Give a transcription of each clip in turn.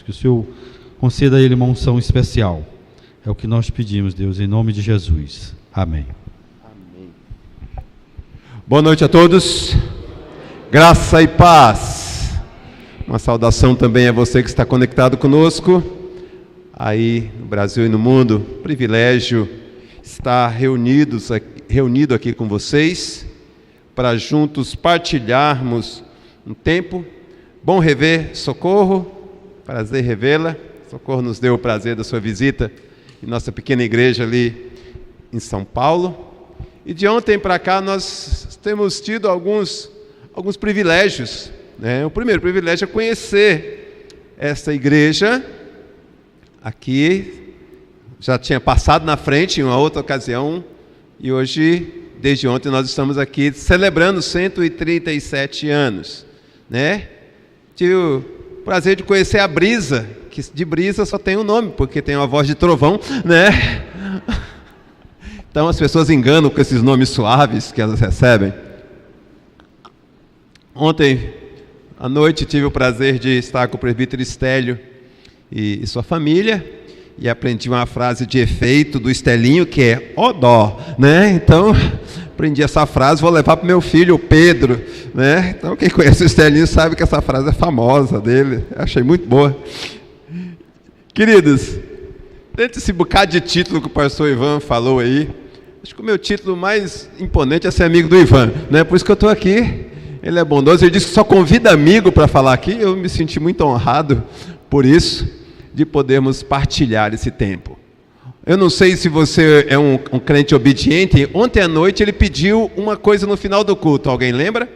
Que o Senhor conceda a ele uma unção especial. É o que nós pedimos, Deus, em nome de Jesus. Amém. Amém. Boa noite a todos. Graça e paz. Uma saudação também a você que está conectado conosco, aí no Brasil e no mundo. Privilégio estar reunido aqui com vocês, para juntos partilharmos um tempo. Bom rever Socorro, prazer revê-la. Socorro nos deu o prazer da sua visita em nossa pequena igreja ali em São Paulo. E de ontem para cá nós temos tido alguns privilégios, né? O primeiro privilégio é conhecer essa igreja. Aqui já tinha passado na frente em uma outra ocasião, e hoje, desde ontem, nós estamos aqui celebrando 137 anos, né? Tive o prazer de conhecer a Brisa, que de Brisa só tem um nome, porque tem uma voz de trovão, né? Então as pessoas enganam com esses nomes suaves que elas recebem. Ontem à noite tive o prazer de estar com o presbítero Estélio e sua família, e aprendi uma frase de efeito do Estelinho, que é ó dó, né? Então, aprendi essa frase, vou levar para o meu filho, o Pedro, né? Então, quem conhece o Estelinho sabe que essa frase é famosa dele, achei muito boa. Queridos, dentro desse bocado de título que o pastor Ivan falou aí, acho que o meu título mais imponente é ser amigo do Ivan, né? Por isso que eu estou aqui. Ele é bondoso, ele disse que só convida amigo para falar aqui. Eu me senti muito honrado por isso, de podermos partilhar esse tempo. Eu não sei se você é um crente obediente. Ontem à noite ele pediu uma coisa no final do culto, alguém lembra?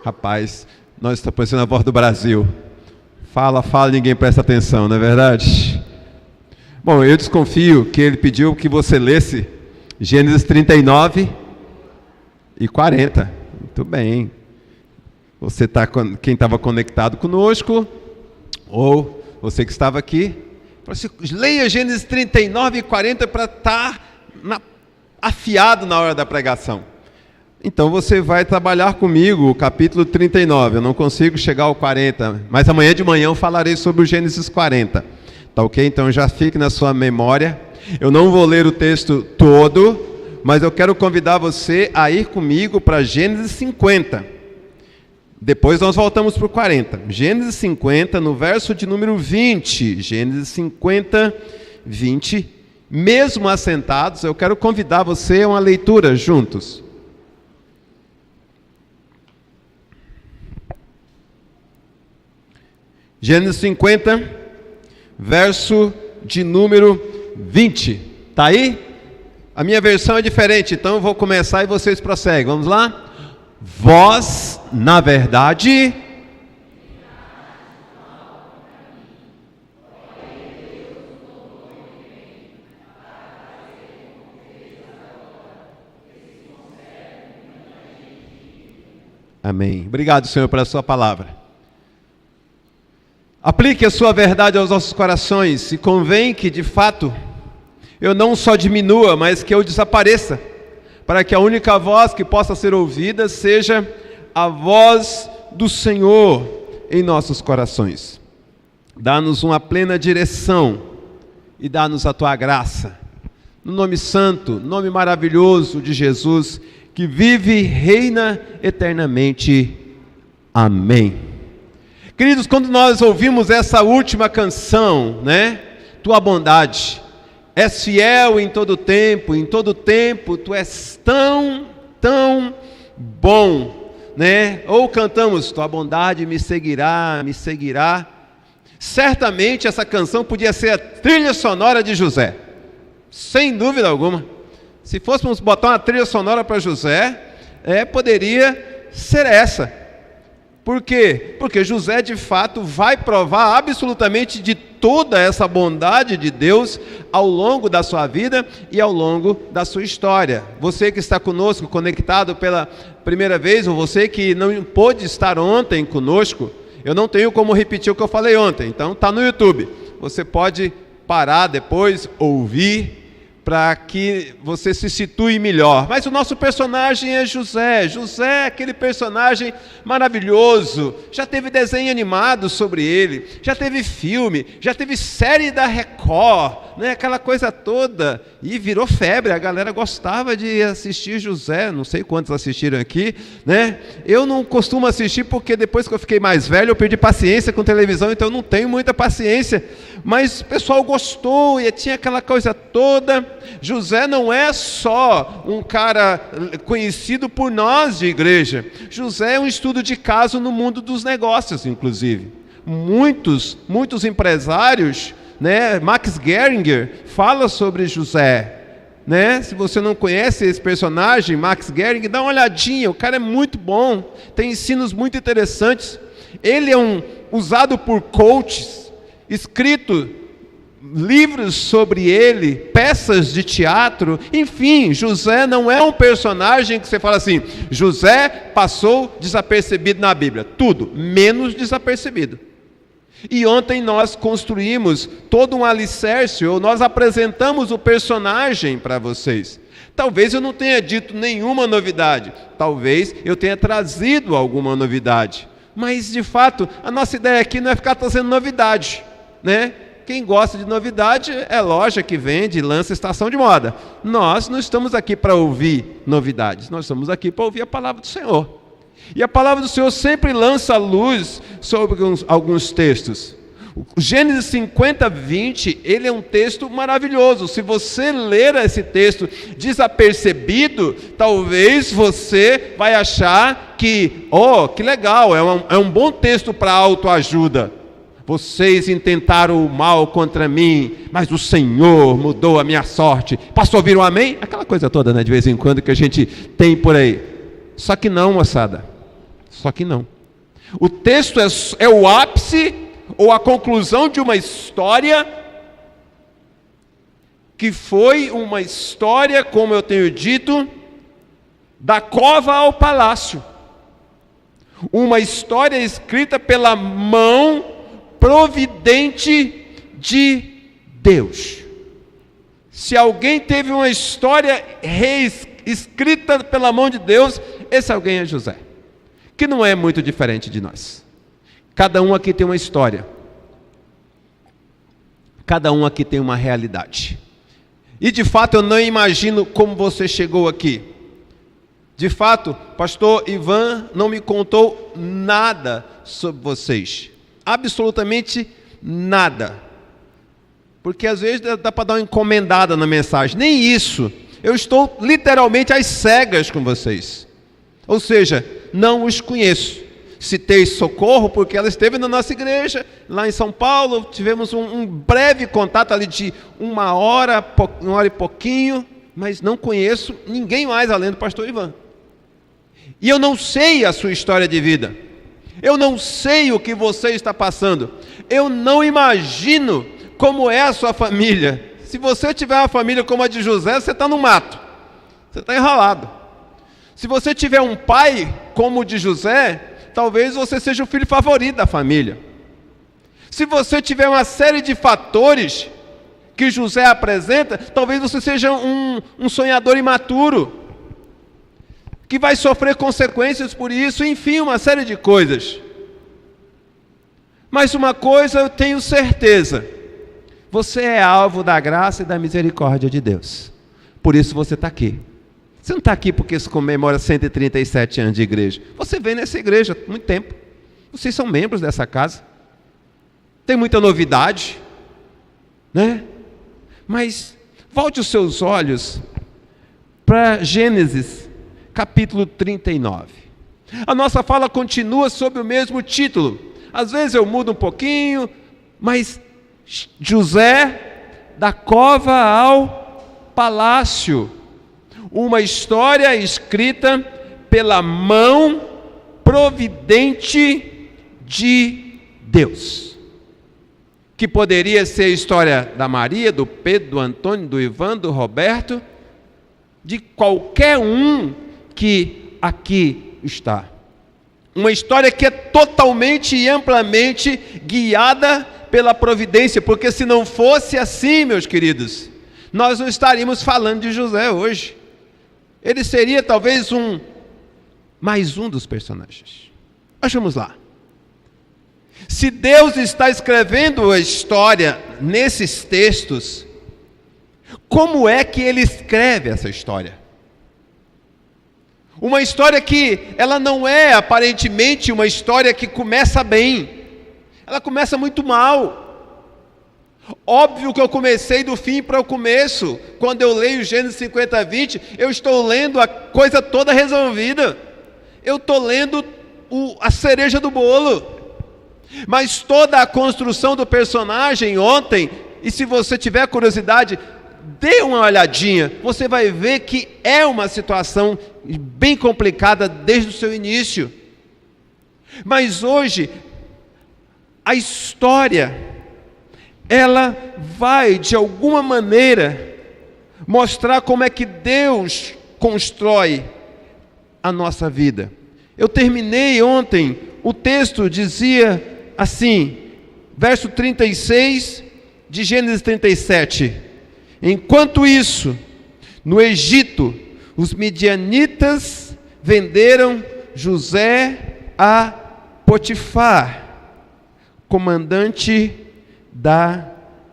Rapaz, nós estamos parecendo a voz do Brasil. Fala, ninguém presta atenção, não é verdade? Bom, eu desconfio que ele pediu que você lesse Gênesis 39 e 40. Muito bem. Você quem estava conectado conosco, ou você que estava aqui, leia Gênesis 39 e 40 para estar afiado na hora da pregação. Então você vai trabalhar comigo o capítulo 39. Eu não consigo chegar ao 40, mas amanhã de manhã eu falarei sobre o Gênesis 40. Tá ok? Então já fique na sua memória. Eu não vou ler o texto todo, mas eu quero convidar você a ir comigo para Gênesis 50. Depois nós voltamos para o 40. Gênesis 50, no verso de número 20. Gênesis 50, 20. Mesmo assentados, eu quero convidar você a uma leitura juntos. Gênesis 50, verso de número 20. Está aí? A minha versão é diferente, então eu vou começar e vocês prosseguem. Vamos lá? Vós, na verdade, amém. Obrigado, Senhor, pela sua palavra. Aplique a sua verdade aos nossos corações, e convém que, de fato, eu não só diminua, mas que eu desapareça, para que a única voz que possa ser ouvida seja a voz do Senhor em nossos corações. Dá-nos uma plena direção e dá-nos a tua graça. No nome santo, nome maravilhoso de Jesus, que vive e reina eternamente. Amém. Queridos, quando nós ouvimos essa última canção, né? Tua bondade és fiel em todo tempo tu és tão bom, né? Ou cantamos, tua bondade me seguirá. Certamente essa canção podia ser a trilha sonora de José, sem dúvida alguma. Se fôssemos botar uma trilha sonora para José, poderia ser essa. Por quê? Porque José de fato vai provar absolutamente de toda essa bondade de Deus ao longo da sua vida e ao longo da sua história. Você que está conosco, conectado pela primeira vez, ou você que não pôde estar ontem conosco, eu não tenho como repetir o que eu falei ontem, então está no YouTube. Você pode parar depois, ouvir, para que você se situe melhor. Mas o nosso personagem é José. José é aquele personagem maravilhoso. Já teve desenho animado sobre ele, já teve filme, já teve série da Record, né? Aquela coisa toda. E virou febre, a galera gostava de assistir José. Não sei quantos assistiram aqui, né? Eu não costumo assistir porque depois que eu fiquei mais velho eu perdi paciência com televisão, então eu não tenho muita paciência. Mas o pessoal gostou e tinha aquela coisa toda. José não é só um cara conhecido por nós de igreja. José é um estudo de caso no mundo dos negócios, inclusive. Muitos empresários, né? Max Geringer fala sobre José, né? Se você não conhece esse personagem, Max Geringer, dá uma olhadinha, o cara é muito bom, tem ensinos muito interessantes. Ele é usado por coaches, escrito livros sobre ele, peças de teatro, enfim, José não é um personagem que você fala assim, José passou desapercebido na Bíblia, tudo, menos desapercebido. E ontem nós construímos todo um alicerce, ou nós apresentamos o personagem para vocês. Talvez eu não tenha dito nenhuma novidade, talvez eu tenha trazido alguma novidade, mas de fato, a nossa ideia aqui não é ficar trazendo novidade, né? Quem gosta de novidade é loja que vende, lança estação de moda. Nós não estamos aqui para ouvir novidades, nós estamos aqui para ouvir a palavra do Senhor. E a palavra do Senhor sempre lança luz sobre alguns textos. O Gênesis 50, 20, ele é um texto maravilhoso. Se você ler esse texto desapercebido, talvez você vai achar que legal, é um bom texto para autoajuda. Vocês intentaram o mal contra mim, mas o Senhor mudou a minha sorte. Pastor, viram amém? Aquela coisa toda, né, de vez em quando que a gente tem por aí. Só que não, moçada. Só que não. O texto é o ápice ou a conclusão de uma história que foi uma história, como eu tenho dito, da cova ao palácio. Uma história escrita pela mão providente de Deus. Se alguém teve uma história escrita pela mão de Deus, esse alguém é José, que não é muito diferente de nós. Cada um aqui tem uma história, cada um aqui tem uma realidade. E de fato eu não imagino como você chegou aqui. De fato, pastor Ivan não me contou nada sobre vocês. Absolutamente nada. Porque às vezes dá para dar uma encomendada na mensagem. Nem isso. Eu estou literalmente às cegas com vocês. Ou seja, não os conheço. Citei Socorro porque ela esteve na nossa igreja, lá em São Paulo. Tivemos um breve contato ali de uma hora e pouquinho. Mas não conheço ninguém mais além do pastor Ivan. E eu não sei a sua história de vida. Eu não sei o que você está passando. Eu não imagino como é a sua família. Se você tiver uma família como a de José, você está no mato. Você está enrolado. Se você tiver um pai como o de José, talvez você seja o filho favorito da família. Se você tiver uma série de fatores que José apresenta, talvez você seja um sonhador imaturo, que vai sofrer consequências por isso, enfim, uma série de coisas. Mas uma coisa eu tenho certeza, você é alvo da graça e da misericórdia de Deus. Por isso você está aqui. Você não está aqui porque se comemora 137 anos de igreja. Você vem nessa igreja há muito tempo. Vocês são membros dessa casa. Tem muita novidade, né? Mas volte os seus olhos para Gênesis capítulo 39. A nossa fala continua sob o mesmo título. Às vezes eu mudo um pouquinho, mas José da cova ao palácio. Uma história escrita pela mão providente de Deus. Que poderia ser a história da Maria, do Pedro, do Antônio, do Ivan, do Roberto, de qualquer um que aqui está. Uma história que é totalmente e amplamente guiada pela providência, porque se não fosse assim, meus queridos, nós não estaríamos falando de José hoje. Ele seria talvez mais um dos personagens. Mas vamos lá. Se Deus está escrevendo a história nesses textos, como é que Ele escreve essa história? Uma história que ela não é aparentemente uma história que começa bem. Ela começa muito mal. Óbvio que eu comecei do fim para o começo. Quando eu leio Gênesis 50:20, eu estou lendo a coisa toda resolvida. Eu estou lendo a cereja do bolo. Mas toda a construção do personagem ontem, e se você tiver curiosidade, dê uma olhadinha, você vai ver que é uma situação bem complicada desde o seu início. Mas hoje, a história, ela vai, de alguma maneira, mostrar como é que Deus constrói a nossa vida. Eu terminei ontem, o texto dizia assim, verso 36 de Gênesis 37. Enquanto isso, no Egito, os midianitas venderam José a Potifar, comandante da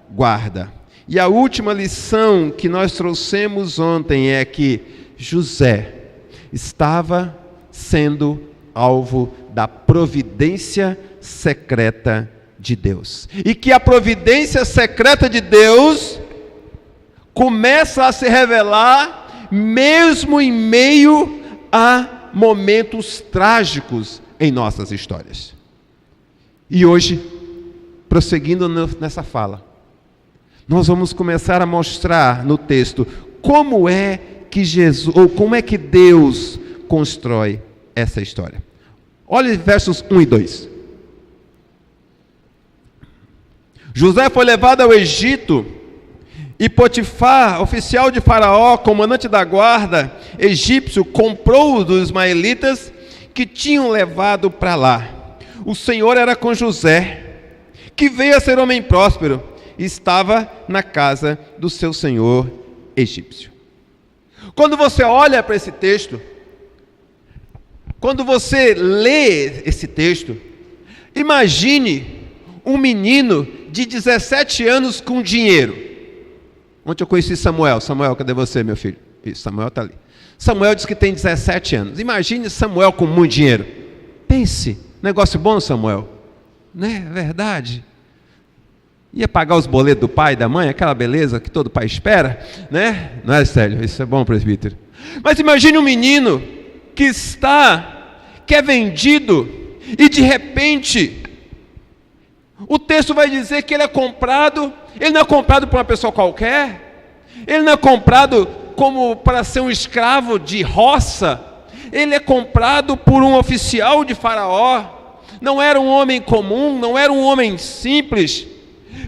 guarda. E a última lição que nós trouxemos ontem é que José estava sendo alvo da providência secreta de Deus. E que a providência secreta de Deus começa a se revelar mesmo em meio a momentos trágicos em nossas histórias. E hoje, prosseguindo nessa fala, nós vamos começar a mostrar no texto como é que Jesus, ou como é que Deus constrói essa história. Olha versos 1 e 2. José foi levado ao Egito, e Potifar, oficial de Faraó, comandante da guarda egípcio, comprou-o dos ismaelitas que tinham levado para lá. O Senhor era com José, que veio a ser homem próspero, e estava na casa do seu senhor egípcio. Quando você olha para esse texto, quando você lê esse texto, imagine um menino de 17 anos com dinheiro. Ontem eu conheci Samuel. Samuel, cadê você, meu filho? Isso, Samuel está ali. Samuel diz que tem 17 anos. Imagine Samuel com muito dinheiro. Pense, negócio bom, Samuel. Né? É verdade. Ia pagar os boletos do pai e da mãe, aquela beleza que todo pai espera, né? Não é sério, isso é bom, presbítero. Mas imagine um menino que é vendido, e de repente, o texto vai dizer que ele é comprado. Ele não é comprado por uma pessoa qualquer, ele não é comprado como para ser um escravo de roça, ele é comprado por um oficial de Faraó. Não era um homem comum, não era um homem simples,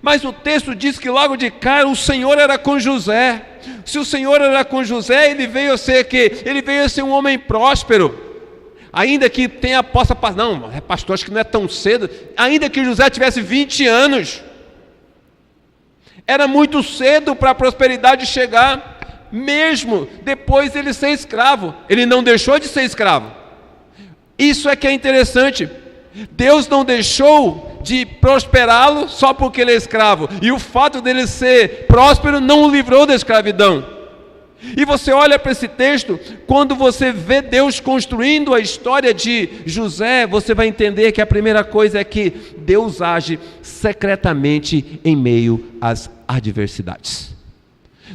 mas o texto diz que logo de cara o Senhor era com José. Se o Senhor era com José, ele veio a ser quê? Ele veio a ser um homem próspero. Ainda que tenha possa passar, não, pastor, acho que não é tão cedo. Ainda que José tivesse 20 anos, era muito cedo para a prosperidade chegar, mesmo depois ele ser escravo. Ele não deixou de ser escravo. Isso é que é interessante. Deus não deixou de prosperá-lo só porque ele é escravo. E o fato dele ser próspero não o livrou da escravidão. E você olha para esse texto, quando você vê Deus construindo a história de José, você vai entender que a primeira coisa é que Deus age secretamente em meio às adversidades.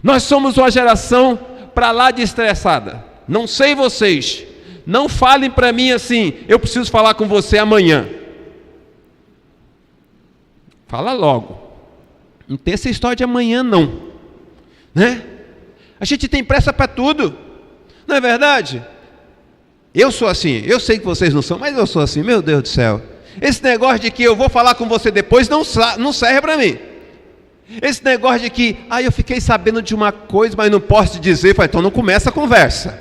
Nós somos uma geração para lá de estressada. Não sei vocês, não falem para mim assim, eu preciso falar com você amanhã. Fala logo. Não tem essa história de amanhã não, né? A gente tem pressa para tudo, não é verdade? Eu sou assim, eu sei que vocês não são, mas eu sou assim, meu Deus do céu. Esse negócio de que eu vou falar com você depois não serve para mim. Esse negócio de que, eu fiquei sabendo de uma coisa, mas não posso te dizer, então não começa a conversa.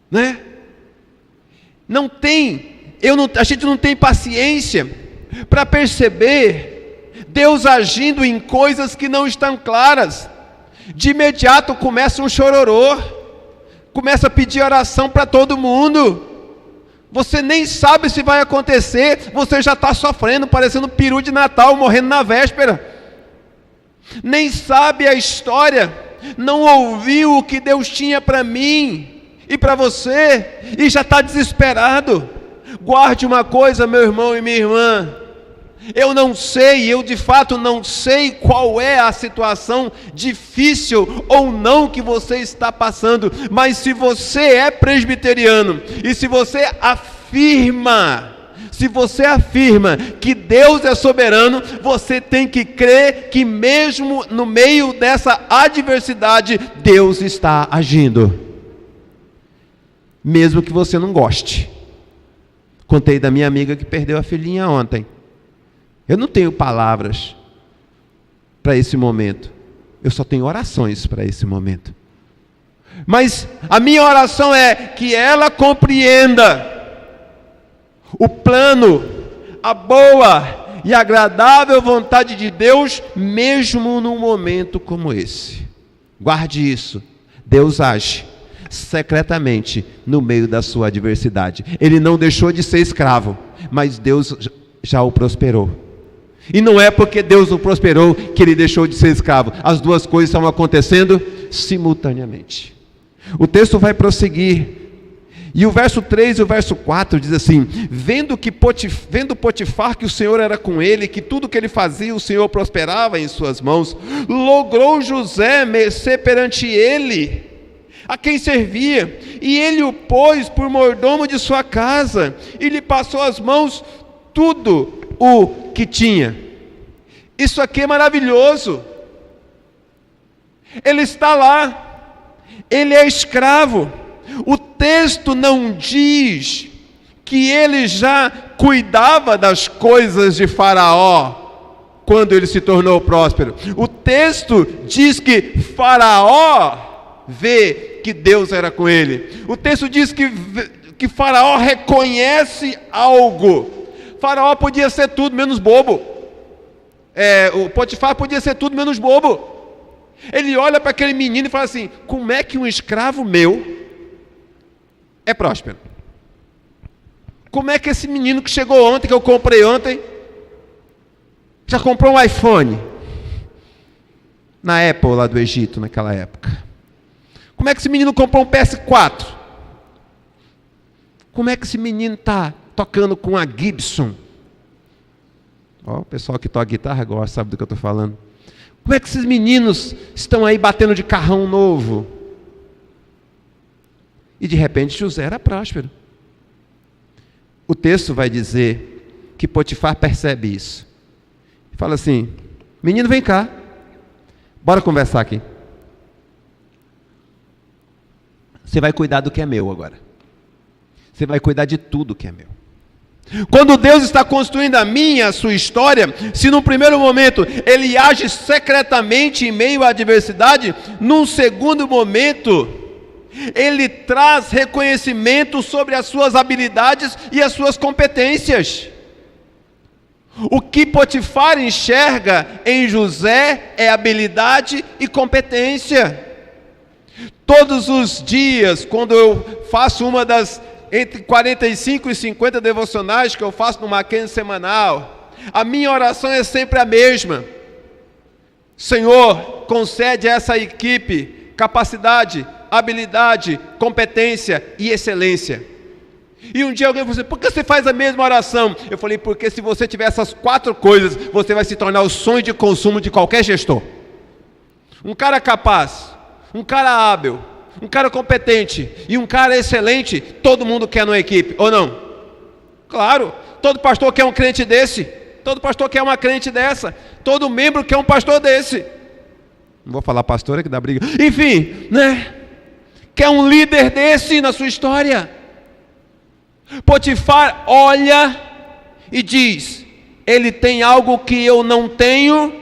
Né? A gente não tem paciência para perceber Deus agindo em coisas que não estão claras. De imediato começa um chororô, começa a pedir oração para todo mundo. Você nem sabe se vai acontecer, você já está sofrendo, parecendo peru de Natal, morrendo na véspera. Nem sabe a história, não ouviu o que Deus tinha para mim e para você, e já está desesperado. Guarde uma coisa, meu irmão e minha irmã, eu não sei, eu de fato não sei qual é a situação difícil ou não que você está passando, mas se você é presbiteriano, e se você afirma que Deus é soberano, você tem que crer que mesmo no meio dessa adversidade, Deus está agindo. Mesmo que você não goste. Contei da minha amiga que perdeu a filhinha ontem. Eu não tenho palavras para esse momento. Eu só tenho orações para esse momento. Mas a minha oração é que ela compreenda o plano, a boa e agradável vontade de Deus, mesmo num momento como esse. Guarde isso. Deus age secretamente no meio da sua adversidade. Ele não deixou de ser escravo, mas Deus já o prosperou. E não é porque Deus o prosperou que ele deixou de ser escravo. As duas coisas estão acontecendo simultaneamente. O texto vai prosseguir. E o verso 3 e o verso 4 diz assim: vendo Potifar que o Senhor era com ele, que tudo que ele fazia o Senhor prosperava em suas mãos, logrou José mercê perante ele, a quem servia, e ele o pôs por mordomo de sua casa, e lhe passou às mãos tudo o que tinha. Isso aqui é maravilhoso. Ele está lá, ele é escravo. O texto não diz que ele já cuidava das coisas de Faraó quando ele se tornou próspero. O texto diz que Faraó vê que Deus era com ele. O texto diz que Faraó reconhece algo. Faraó podia ser tudo menos bobo. O Potifar podia ser tudo menos bobo. Ele olha para aquele menino e fala assim: como é que um escravo meu é próspero? Como é que esse menino que chegou ontem, que eu comprei ontem, já comprou um iPhone? Na Apple lá do Egito, naquela época. Como é que esse menino comprou um PS4? Como é que esse menino está tocando com a Gibson? O pessoal que toca guitarra agora sabe do que eu estou falando. Como é que esses meninos estão aí batendo de carrão novo? E de repente José era próspero. O texto vai dizer que Potifar percebe isso. Fala assim: menino, vem cá, bora conversar aqui. Você vai cuidar do que é meu agora. Você vai cuidar de tudo que é meu. Quando Deus está construindo a minha, a sua história, se num primeiro momento Ele age secretamente em meio à adversidade, num segundo momento Ele traz reconhecimento sobre as suas habilidades e as suas competências. O que Potifar enxerga em José é habilidade e competência. Todos os dias, quando eu faço uma das entre 45 e 50 devocionais que eu faço no Mackenzie semanal, a minha oração é sempre a mesma: Senhor, concede a essa equipe capacidade, habilidade, competência e excelência. E um dia alguém falou assim: por que você faz a mesma oração? Eu falei: porque se você tiver essas 4 coisas, você vai se tornar o sonho de consumo de qualquer gestor. Um cara capaz, um cara hábil, um cara competente e um cara excelente, todo mundo quer numa equipe, ou não? Claro, todo pastor quer um crente desse, todo pastor quer uma crente dessa, todo membro quer um pastor desse. Não vou falar pastor, é que dá briga. Enfim, né? Quer um líder desse na sua história. Potifar olha e diz: ele tem algo que eu não tenho,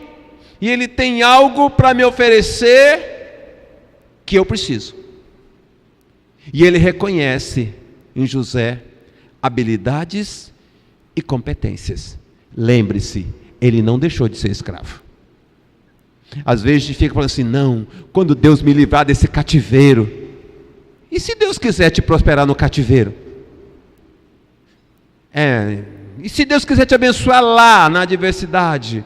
e ele tem algo para me oferecer que eu preciso. E ele reconhece em José habilidades e competências. Lembre-se, ele não deixou de ser escravo. Às vezes a gente fica falando assim, não, quando Deus me livrar desse cativeiro, e se Deus quiser te prosperar no cativeiro? E se Deus quiser te abençoar lá, na adversidade?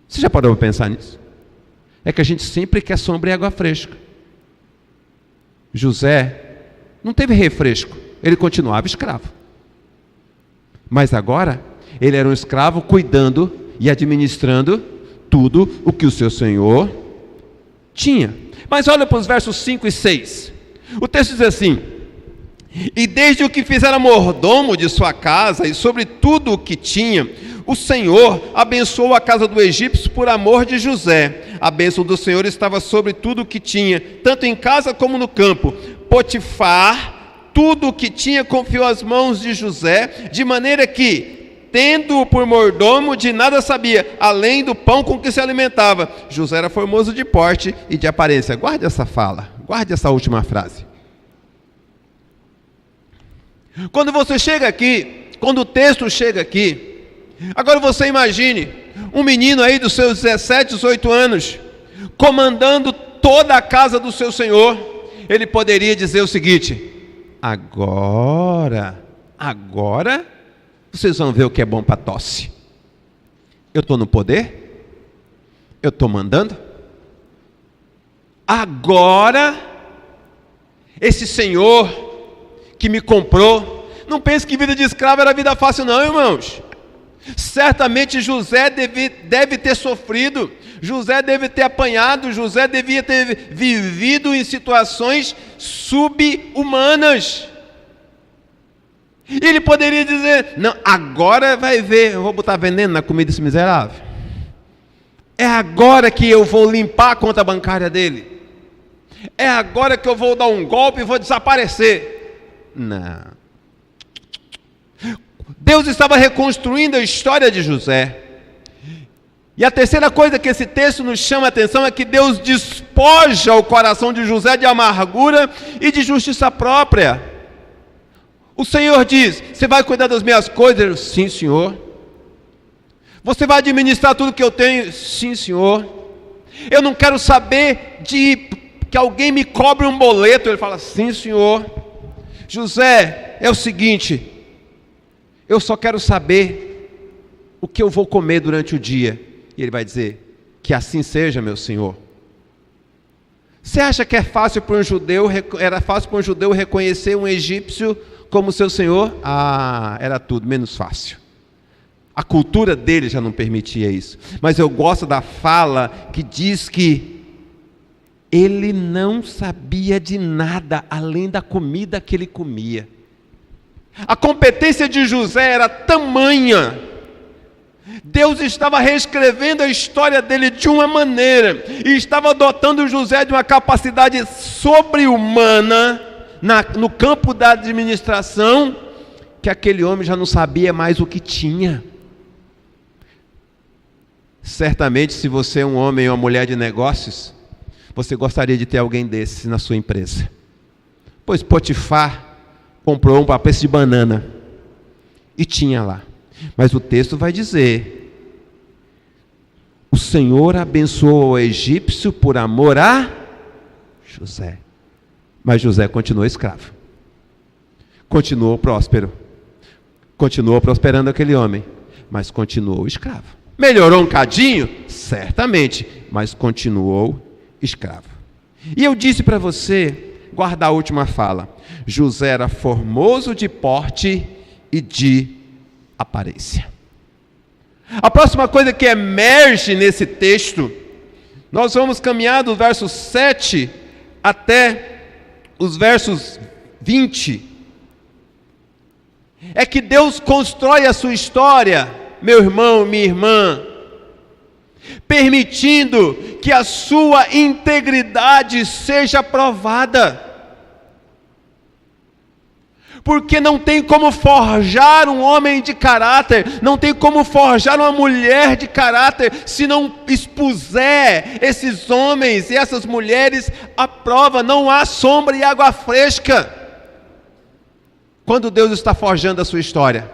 Você já parou para pensar nisso? É que a gente sempre quer sombra e água fresca. José não teve refresco, ele continuava escravo. Mas agora, ele era um escravo cuidando e administrando tudo o que o seu senhor tinha. Mas olha para os versos 5 e 6. O texto diz assim: e desde o que fizera mordomo de sua casa e sobre tudo o que tinha, o Senhor abençoou a casa do egípcio por amor de José. A bênção do Senhor estava sobre tudo o que tinha, tanto em casa como no campo. Potifar, tudo o que tinha, confiou às mãos de José, de maneira que, tendo-o por mordomo, de nada sabia, além do pão com que se alimentava. José era formoso de porte e de aparência. Guarde essa fala, guarde essa última frase. Quando você chega aqui, quando o texto chega aqui, agora você imagine um menino aí dos seus 17, 18 anos, comandando toda a casa do seu senhor. Ele poderia dizer o seguinte: agora vocês vão ver o que é bom para tosse. Eu estou no poder, eu estou mandando. Agora, esse senhor que me comprou, não pense que vida de escravo era vida fácil não, irmãos. Certamente José deve ter sofrido, José deve ter apanhado, José devia ter vivido em situações sub-humanas. E ele poderia dizer: não, agora vai ver, eu vou botar veneno na comida desse miserável. É agora que eu vou limpar a conta bancária dele. É agora que eu vou dar um golpe e vou desaparecer. Não. Deus estava reconstruindo a história de José. E a terceira coisa que esse texto nos chama a atenção é que Deus despoja o coração de José de amargura e de justiça própria. O Senhor diz: você vai cuidar das minhas coisas? Sim, Senhor. Você vai administrar tudo que eu tenho? Sim, Senhor. Eu não quero saber de que alguém me cobre um boleto. Ele fala: sim, Senhor. José, é o seguinte, eu só quero saber o que eu vou comer durante o dia. E ele vai dizer: que assim seja, meu Senhor. Você acha que era fácil para um judeu reconhecer um egípcio como seu senhor? Ah, era tudo menos fácil. A cultura dele já não permitia isso. Mas eu gosto da fala que diz que ele não sabia de nada além da comida que ele comia. A competência de José era tamanha. Deus estava reescrevendo a história dele de uma maneira e estava dotando José de uma capacidade sobre-humana no campo da administração, que aquele homem já não sabia mais o que tinha. Certamente, se você é um homem ou uma mulher de negócios, você gostaria de ter alguém desse na sua empresa. Pois Potifar comprou um pacote de banana e tinha lá. Mas o texto vai dizer: o Senhor abençoou o egípcio por amor a José. Mas José continuou escravo, continuou próspero, continuou prosperando aquele homem, mas continuou escravo. Melhorou um cadinho? Certamente, mas continuou escravo. E eu disse para você, guardar a última fala: José era formoso de porte e de aparência. A próxima coisa que emerge nesse texto, nós vamos caminhar do verso 7 até os versos 20, é que Deus constrói a sua história, meu irmão, minha irmã, permitindo que a sua integridade seja provada. Porque não tem como forjar um homem de caráter, não tem como forjar uma mulher de caráter, se não expuser esses homens e essas mulheres à prova. Não há sombra e água fresca quando Deus está forjando a sua história.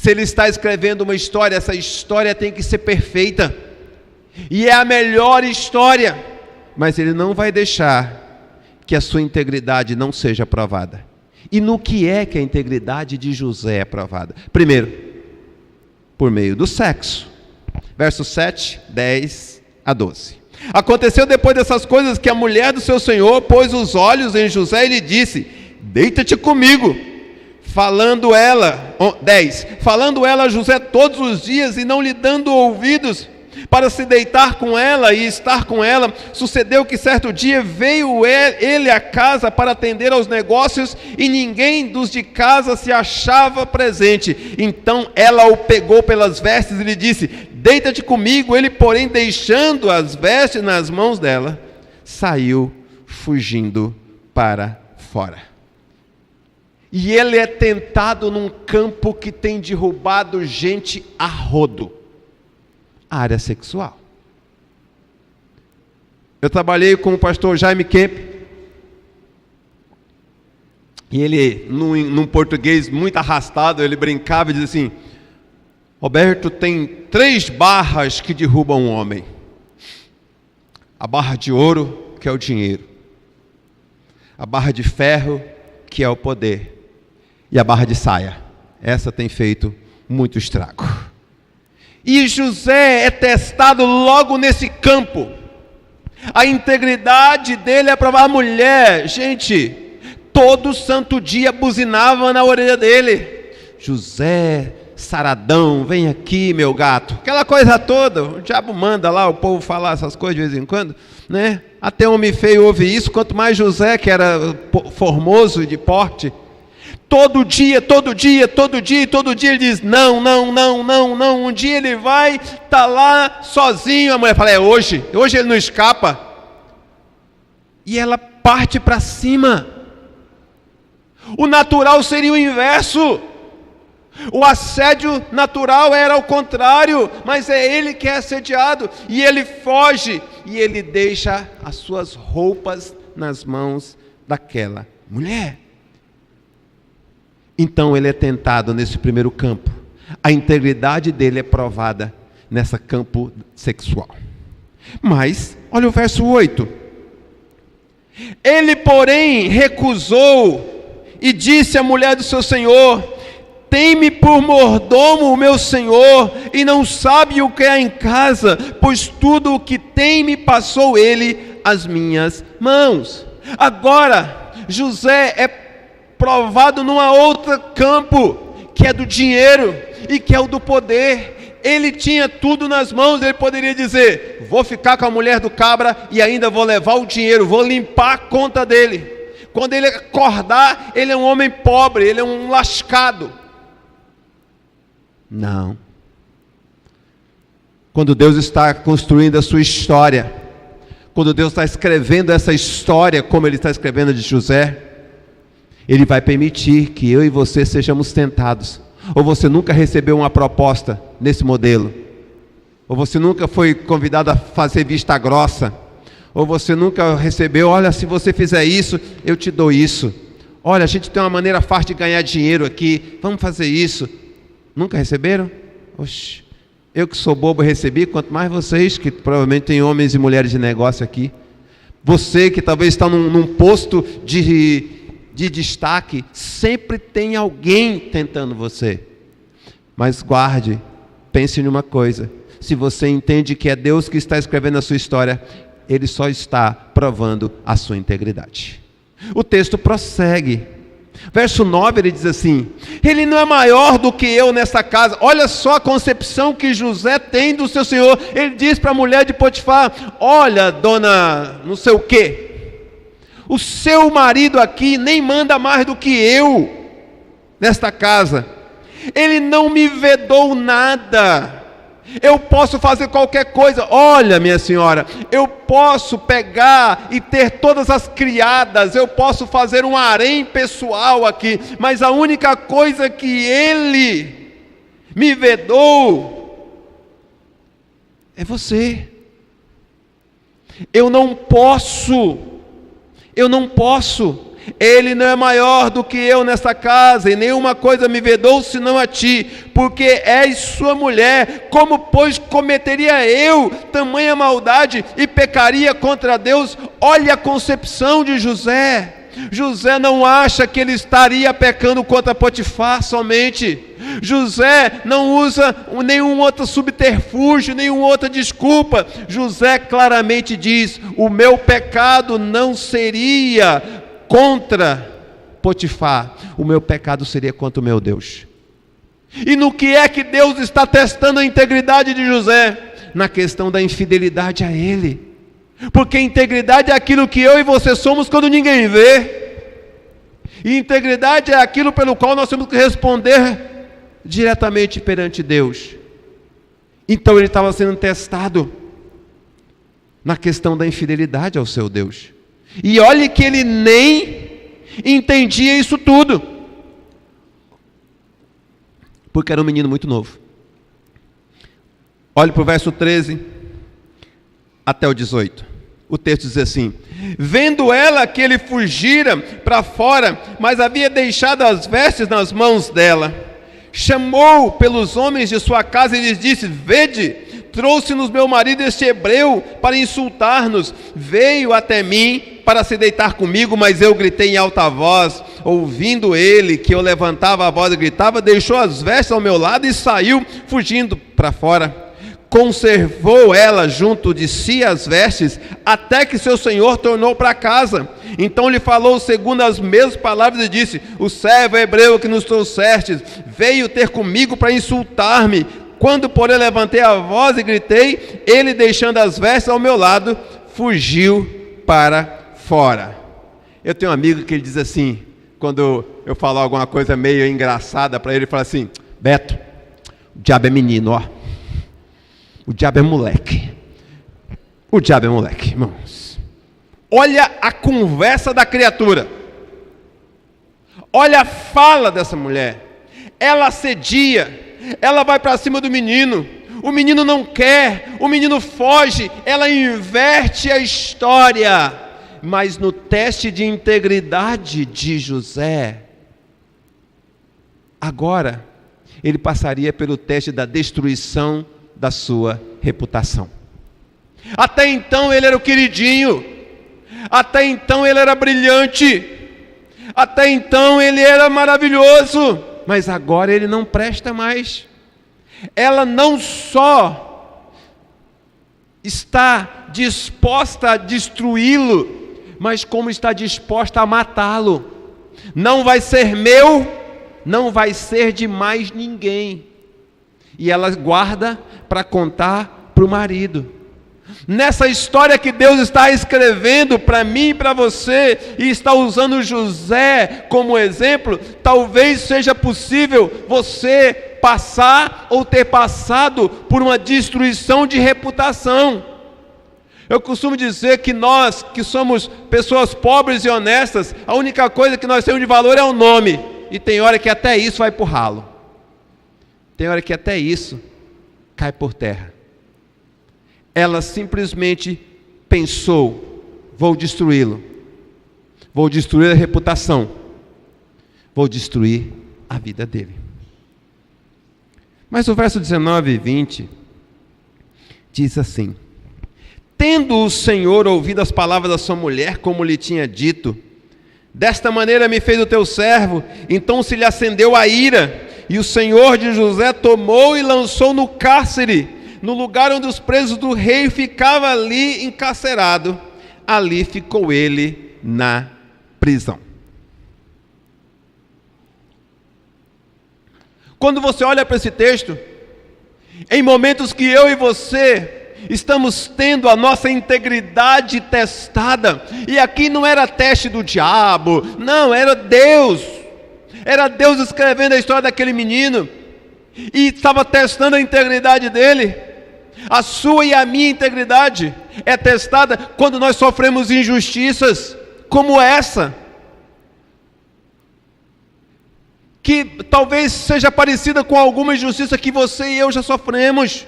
Se ele está escrevendo uma história, essa história tem que ser perfeita. E é a melhor história. Mas ele não vai deixar que a sua integridade não seja provada. E no que é que a integridade de José é provada? Primeiro, por meio do sexo. Versos 7, 10 a 12. Aconteceu depois dessas coisas que a mulher do seu senhor pôs os olhos em José e lhe disse: deita-te comigo. Falando ela, 10, falando ela a José todos os dias e não lhe dando ouvidos para se deitar com ela e estar com ela, sucedeu que certo dia veio ele à casa para atender aos negócios e ninguém dos de casa se achava presente. Então ela o pegou pelas vestes e lhe disse: deita-te comigo. Ele, porém, deixando as vestes nas mãos dela, saiu fugindo para fora. E ele é tentado num campo que tem derrubado gente a rodo. A área sexual. Eu trabalhei com o pastor Jaime Kemp. E ele, num português muito arrastado, ele brincava e dizia assim: Roberto, tem 3 barras que derrubam um homem. A barra de ouro, que é o dinheiro. A barra de ferro, que é o poder. E a barra de saia. Essa tem feito muito estrago. E José é testado logo nesse campo. A integridade dele é provada. A mulher, gente, todo santo dia buzinava na orelha dele: José, saradão, vem aqui, meu gato. Aquela coisa toda. O diabo manda lá o povo falar essas coisas de vez em quando, né? Até homem feio ouve isso, quanto mais José, que era formoso e de porte. Todo dia ele diz: não. Um dia ele vai, está lá sozinho. A mulher fala: hoje ele não escapa. E ela parte para cima. O natural seria o inverso. O assédio natural era o contrário, mas é ele que é assediado. E ele foge, e ele deixa as suas roupas nas mãos daquela mulher. Então ele é tentado nesse primeiro campo. A integridade dele é provada nesse campo sexual. Mas, olha o verso 8. Ele, porém, recusou e disse à mulher do seu senhor: tem-me por mordomo o meu senhor, e não sabe o que há em casa, pois tudo o que tem me passou ele às minhas mãos. Agora, José é provado num outro campo, que é do dinheiro e que é o do poder. Ele tinha tudo nas mãos. Ele poderia dizer: vou ficar com a mulher do cabra e ainda vou levar o dinheiro, vou limpar a conta dele. Quando ele acordar, ele é um homem pobre, ele é um lascado. Não. Quando Deus está construindo a sua história, quando Deus está escrevendo essa história como Ele está escrevendo a de José, Ele vai permitir que eu e você sejamos tentados. Ou você nunca recebeu uma proposta nesse modelo? Ou você nunca foi convidado a fazer vista grossa? Ou você nunca recebeu: olha, se você fizer isso, eu te dou isso. Olha, a gente tem uma maneira fácil de ganhar dinheiro aqui, vamos fazer isso. Nunca receberam? Oxe, eu que sou bobo recebi, quanto mais vocês, que provavelmente tem homens e mulheres de negócio aqui. Você que talvez está num posto de destaque, sempre tem alguém tentando você. Mas guarde, pense numa coisa: se você entende que é Deus que está escrevendo a sua história, Ele só está provando a sua integridade. O texto prossegue. Verso 9, ele diz assim: ele não é maior do que eu nesta casa. Olha só a concepção que José tem do seu senhor. Ele diz para a mulher de Potifar: olha, dona não sei o quê, o seu marido aqui nem manda mais do que eu nesta casa. Ele não me vedou nada. Eu posso fazer qualquer coisa. Olha, minha senhora, eu posso pegar e ter todas as criadas, eu posso fazer um harém pessoal aqui, mas a única coisa que ele me vedou é você. Eu não posso ele não é maior do que eu nesta casa, e nenhuma coisa me vedou senão a ti, porque és sua mulher. Como, pois, cometeria eu tamanha maldade e pecaria contra Deus? Olha a concepção de José. José não acha que ele estaria pecando contra Potifar somente. José não usa nenhum outro subterfúgio, nenhuma outra desculpa. José claramente diz: o meu pecado não seria contra Potifar, o meu pecado seria contra o meu Deus. E no que é que Deus está testando a integridade de José? Na questão da infidelidade a ele. Porque integridade é aquilo que eu e você somos quando ninguém vê. E integridade é aquilo pelo qual nós temos que responder diretamente perante Deus. Então ele estava sendo testado na questão da infidelidade ao seu Deus. E olhe que ele nem entendia isso tudo, porque era um menino muito novo. Olhe para o verso 13 até o 18. O texto diz assim: vendo ela que ele fugira para fora, mas havia deixado as vestes nas mãos dela, chamou pelos homens de sua casa e lhes disse: vede, trouxe-nos meu marido este hebreu para insultar-nos. Veio até mim para se deitar comigo, mas eu gritei em alta voz. Ouvindo ele que eu levantava a voz e gritava, deixou as vestes ao meu lado e saiu fugindo para fora. Conservou ela junto de si as vestes, até que seu senhor tornou para casa. Então lhe falou segundo as mesmas palavras e disse: o servo hebreu que nos trouxestes veio ter comigo para insultar-me. Quando, porém, levantei a voz e gritei, ele, deixando as vestes ao meu lado, fugiu para fora. Eu tenho um amigo que ele diz assim, quando eu falo alguma coisa meio engraçada para ele, ele fala assim: Beto, o diabo é menino, ó. O diabo é moleque. O diabo é moleque, irmãos. Olha a conversa da criatura. Olha a fala dessa mulher. Ela assedia. Ela vai para cima do menino. O menino não quer. O menino foge. Ela inverte a história. Mas no teste de integridade de José, agora, ele passaria pelo teste da destruição da sua reputação. Até então ele era o queridinho, até então ele era brilhante, até então ele era maravilhoso, mas agora ele não presta mais. Ela não só está disposta a destruí-lo, mas como está disposta a matá-lo. Não vai ser meu, não vai ser de mais ninguém. E ela guarda para contar para o marido. Nessa história que Deus está escrevendo para mim e para você, e está usando José como exemplo, talvez seja possível você passar ou ter passado por uma destruição de reputação. Eu costumo dizer que nós, que somos pessoas pobres e honestas, a única coisa que nós temos de valor é o nome, e tem hora que até isso vai por ralo. Tem hora que até isso cai por terra. Ela simplesmente pensou: vou destruí-lo, vou destruir a reputação, vou destruir a vida dele. Mas o verso 19 e 20 diz assim: tendo o Senhor ouvido as palavras da sua mulher, como lhe tinha dito, desta maneira me fez o teu servo. Então se lhe acendeu a ira, e o Senhor de José tomou e lançou no cárcere, no lugar onde os presos do rei ficavam ali encarcerado. Ali ficou ele na prisão. Quando você olha para esse texto, em momentos que eu e você estamos tendo a nossa integridade testada, e aqui não era teste do diabo, não, era Deus. Era Deus escrevendo a história daquele menino, e estava testando a integridade dele. A sua e a minha integridade é testada quando nós sofremos injustiças como essa, que talvez seja parecida com alguma injustiça que você e eu já sofremos.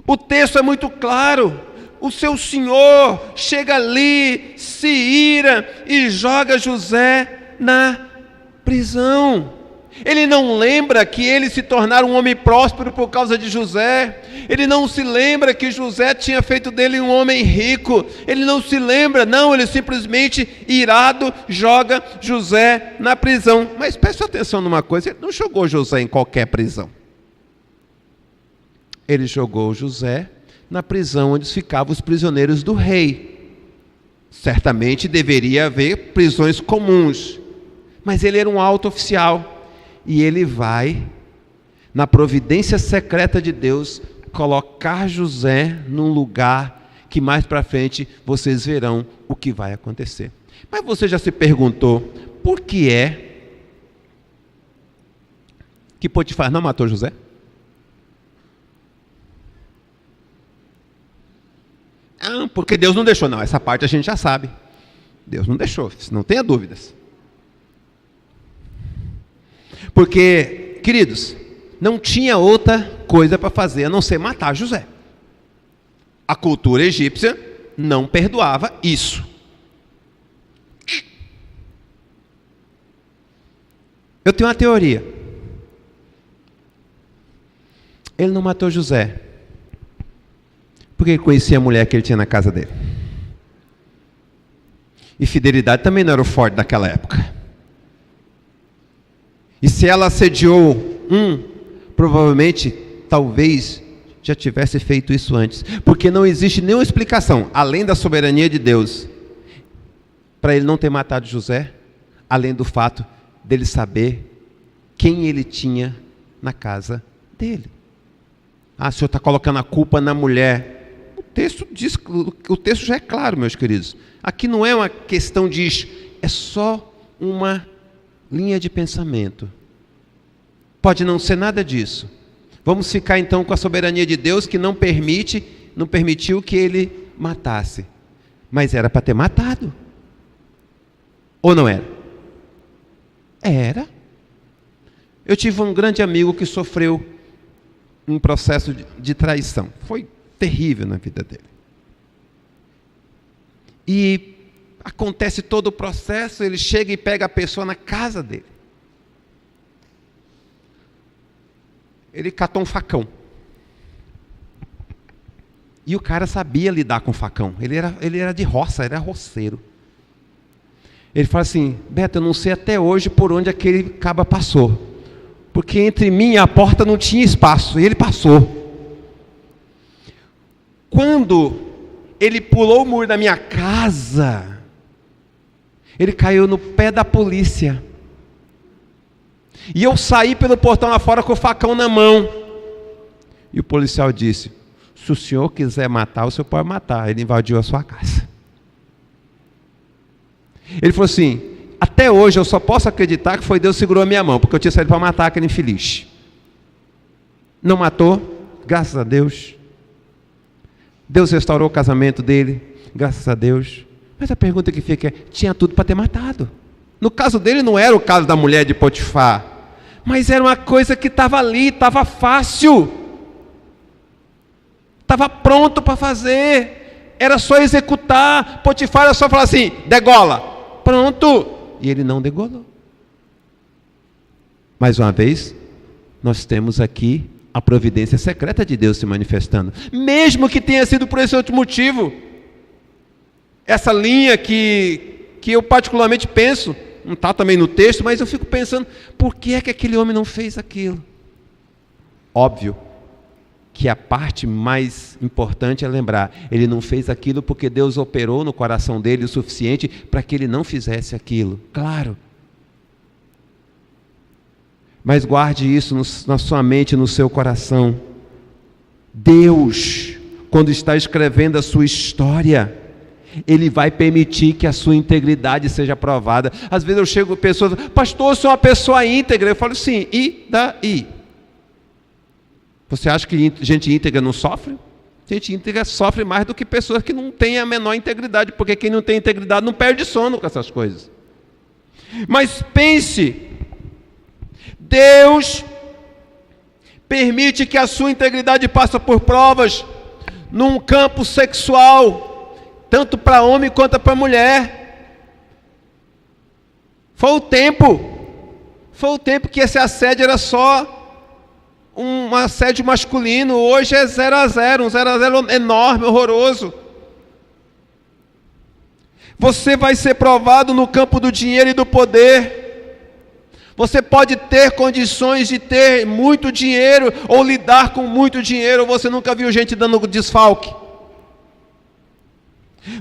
O texto é muito claro: o seu senhor chega ali, se ira e joga José na prisão. Ele não lembra que ele se tornara um homem próspero por causa de José. Ele não se lembra que José tinha feito dele um homem rico. Ele não se lembra, não, ele simplesmente, irado, joga José na prisão. Mas preste atenção numa coisa, ele não jogou José em qualquer prisão. Ele jogou José na prisão onde ficavam os prisioneiros do rei. Certamente deveria haver prisões comuns, mas ele era um alto oficial. E ele vai, na providência secreta de Deus, colocar José num lugar que mais para frente vocês verão o que vai acontecer. Mas você já se perguntou, por que é que Potifar não matou José? Ah, porque Deus não deixou. Não, essa parte a gente já sabe. Deus não deixou, não tenha dúvidas. Porque, queridos, não tinha outra coisa para fazer a não ser matar José. A cultura egípcia não perdoava isso. Eu tenho uma teoria. Ele não matou José porque ele conhecia a mulher que ele tinha na casa dele. E fidelidade também não era o forte daquela época. E se ela assediou provavelmente, talvez, já tivesse feito isso antes. Porque não existe nenhuma explicação, além da soberania de Deus, para ele não ter matado José, além do fato dele saber quem ele tinha na casa dele. Ah, o senhor está colocando a culpa na mulher. O texto já é claro, meus queridos. Aqui não é uma questão de... é só uma linha de pensamento. Pode não ser nada disso. Vamos ficar então com a soberania de Deus que não permitiu que ele matasse. Mas era para ter matado. Ou não era? Era. Eu tive um grande amigo que sofreu um processo de traição. Foi terrível na vida dele. E acontece todo o processo, ele chega e pega a pessoa na casa dele. Ele catou um facão. E o cara sabia lidar com facão. Ele era de roça, era roceiro. Ele fala assim: Beto, eu não sei até hoje por onde aquele caba passou. Porque entre mim e a porta não tinha espaço. E ele passou. Quando ele pulou o muro da minha casa, ele caiu no pé da polícia. E eu saí pelo portão lá fora com o facão na mão. E o policial disse: se o senhor quiser matar, o senhor pode matar. Ele invadiu a sua casa. Ele falou assim: até hoje eu só posso acreditar que foi Deus que segurou a minha mão, porque eu tinha saído para matar aquele infeliz. Não matou, graças a Deus. Deus restaurou o casamento dele, graças a Deus. Mas a pergunta que fica é: tinha tudo para ter matado. No caso dele não era o caso da mulher de Potifar, mas era uma coisa que estava ali, estava fácil, estava pronto para fazer, era só executar. Potifar era só falar assim: degola, pronto. E ele não degolou. Mais uma vez, nós temos aqui a providência secreta de Deus se manifestando, mesmo que tenha sido por esse outro motivo. Essa linha que eu particularmente penso, não está também no texto, mas eu fico pensando, por que é que aquele homem não fez aquilo? Óbvio que a parte mais importante é lembrar, ele não fez aquilo porque Deus operou no coração dele o suficiente para que ele não fizesse aquilo, claro. Mas guarde isso na sua mente, no seu coração. Deus, quando está escrevendo a sua história, Ele vai permitir que a sua integridade seja provada. Às vezes eu chego, pessoas, pastor, eu sou uma pessoa íntegra. Eu falo, sim, e daí? Você acha que gente íntegra não sofre? Gente íntegra sofre mais do que pessoas que não têm a menor integridade, porque quem não tem integridade não perde sono com essas coisas. Mas pense, Deus permite que a sua integridade passe por provas, num campo sexual, tanto para homem quanto para mulher. Foi o tempo que esse assédio era só um assédio masculino. Hoje é 0-0, um 0-0 enorme, horroroso. Você vai ser provado no campo do dinheiro e do poder. Você pode ter condições de ter muito dinheiro ou lidar com muito dinheiro. Você nunca viu gente dando desfalque.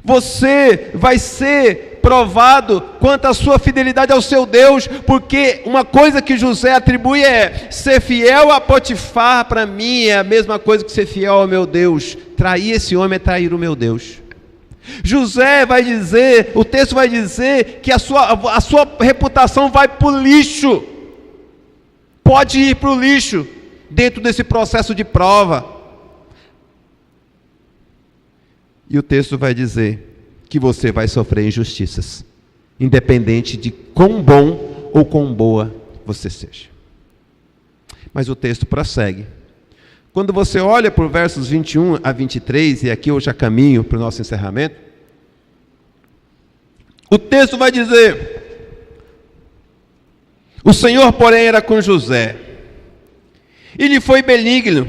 Você vai ser provado quanto à sua fidelidade ao seu Deus, porque uma coisa que José atribui é: ser fiel a Potifar para mim é a mesma coisa que ser fiel ao meu Deus. Trair esse homem é trair o meu Deus. José vai dizer, o texto vai dizer que a sua reputação vai para o lixo, pode ir para o lixo dentro desse processo de prova. E o texto vai dizer que você vai sofrer injustiças, independente de quão bom ou quão boa você seja. Mas o texto prossegue. Quando você olha para os versos 21 a 23, e aqui eu já caminho para o nosso encerramento, o texto vai dizer: o Senhor, porém, era com José, e lhe foi benigno,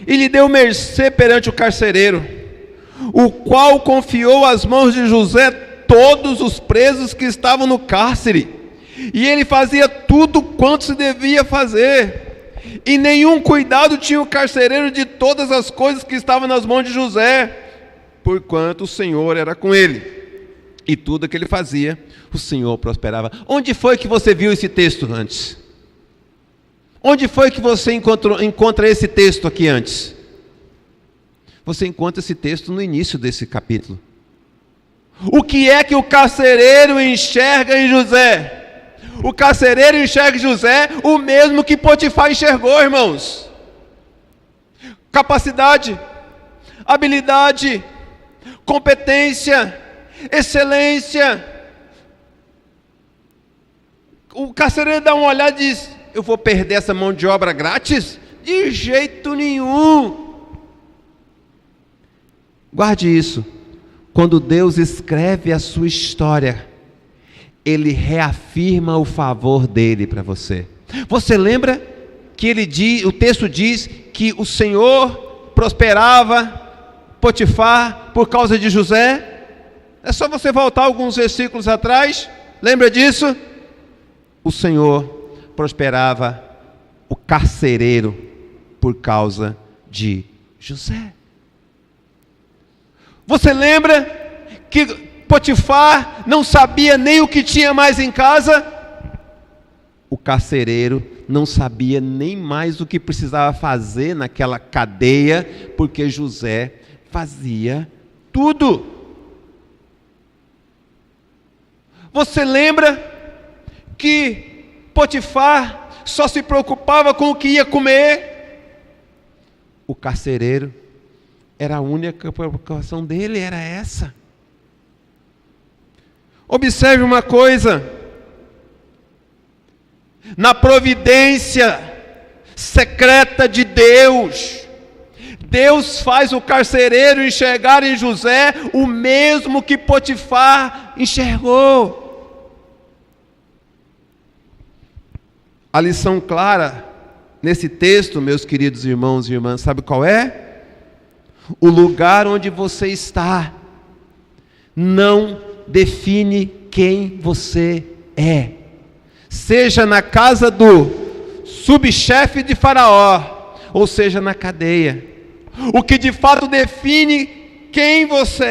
e lhe deu mercê perante o carcereiro, o qual confiou às mãos de José todos os presos que estavam no cárcere, e ele fazia tudo quanto se devia fazer, e nenhum cuidado tinha o carcereiro de todas as coisas que estavam nas mãos de José, porquanto o Senhor era com ele, e tudo que ele fazia, o Senhor prosperava. Onde foi que você viu esse texto antes? Onde foi que você encontra esse texto aqui antes? Você encontra esse texto no início desse capítulo. O que é que o carcereiro enxerga em José? O carcereiro enxerga em José o mesmo que Potifar enxergou, irmãos. Capacidade, habilidade, competência, excelência. O carcereiro dá uma olhada e diz: eu vou perder essa mão de obra grátis? De jeito nenhum. Guarde isso. Quando Deus escreve a sua história, Ele reafirma o favor dele para você. Você lembra que o texto diz que o Senhor prosperava Potifar por causa de José? É só você voltar alguns versículos atrás. Lembra disso? O Senhor prosperava o carcereiro por causa de José. Você lembra que Potifar não sabia nem o que tinha mais em casa? O carcereiro não sabia nem mais o que precisava fazer naquela cadeia, porque José fazia tudo. Você lembra que Potifar só se preocupava com o que ia comer? O carcereiro, era a única preocupação dele, era essa. Observe uma coisa: na providência secreta de Deus, Deus faz o carcereiro enxergar em José o mesmo que Potifar enxergou. A lição clara nesse texto, meus queridos irmãos e irmãs, sabe qual é? O lugar onde você está não define quem você é. Seja na casa do subchefe de Faraó, ou seja na cadeia. O que de fato define quem você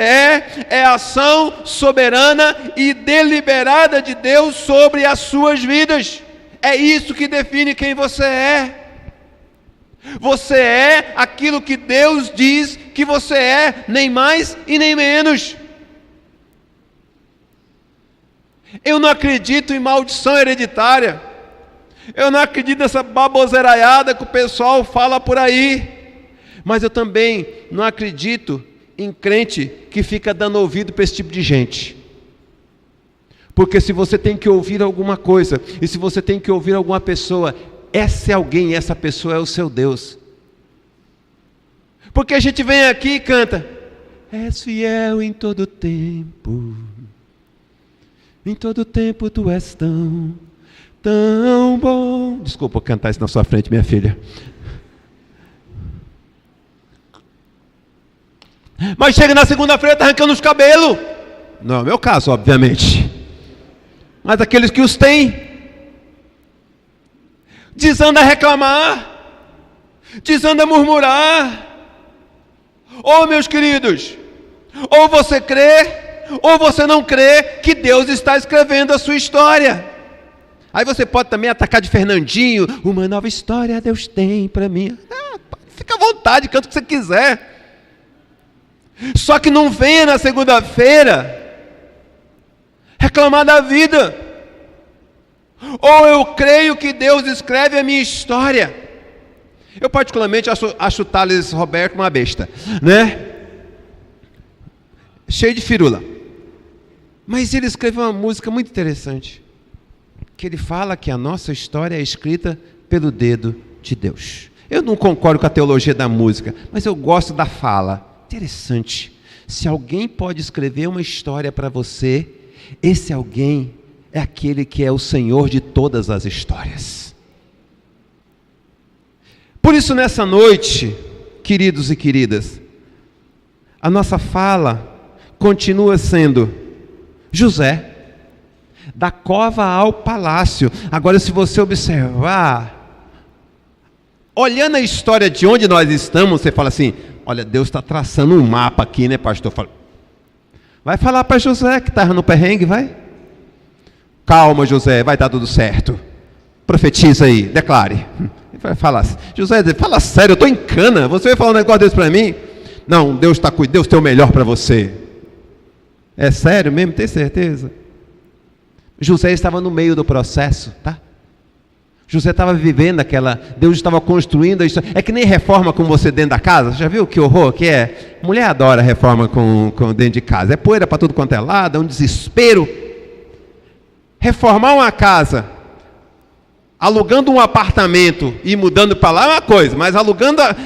é a ação soberana e deliberada de Deus sobre as suas vidas. É isso que define quem você é. Você é aquilo que Deus diz que você é, nem mais e nem menos. Eu não acredito em maldição hereditária. Eu não acredito nessa baboseiraiada que o pessoal fala por aí. Mas eu também não acredito em crente que fica dando ouvido para esse tipo de gente. Porque se você tem que ouvir alguma coisa, e se você tem que ouvir alguma pessoa, essa é alguém, essa pessoa é o seu Deus. Porque a gente vem aqui e canta: és fiel em todo tempo, em todo tempo tu és tão bom. Desculpa cantar isso na sua frente, minha filha. Mas chega na segunda-feira, está arrancando os cabelos. Não é o meu caso, obviamente. Mas aqueles que os têm, desanda a reclamar, desanda a murmurar. Oh, meus queridos, ou você crê, ou você não crê que Deus está escrevendo a sua história. Aí você pode também atacar de Fernandinho: uma nova história Deus tem para mim. Fica à vontade, canta o que você quiser. Só que não venha na segunda-feira reclamar da vida. Ou eu creio que Deus escreve a minha história. Eu particularmente acho o Thales Roberto uma besta, né? Cheio de firula. Mas ele escreveu uma música muito interessante, que ele fala que a nossa história é escrita pelo dedo de Deus. Eu não concordo com a teologia da música, mas eu gosto da fala. Interessante. Se alguém pode escrever uma história para você, esse alguém é aquele que é o Senhor de todas as histórias. Por isso, nessa noite, queridos e queridas, a nossa fala continua sendo José, da cova ao palácio. Agora, se você observar, olhando a história de onde nós estamos, você fala assim: olha, Deus está traçando um mapa aqui, né, pastor? Vai falar para José que estava no perrengue, vai? Calma, José, vai dar tudo certo. Profetiza aí, declare. Ele vai falar: José, fala sério, eu estou em cana, você vai falar um negócio desse para mim? Não, Deus está cuidando, Deus tem o melhor para você. É sério mesmo? Tem certeza? José estava no meio do processo, tá? José estava vivendo Deus estava construindo a história. É que nem reforma com você dentro da casa. Já viu que horror que é? Mulher adora reforma com dentro de casa. É poeira para tudo quanto é lado, é um desespero. Reformar uma casa, alugando um apartamento e mudando para lá é uma coisa, mas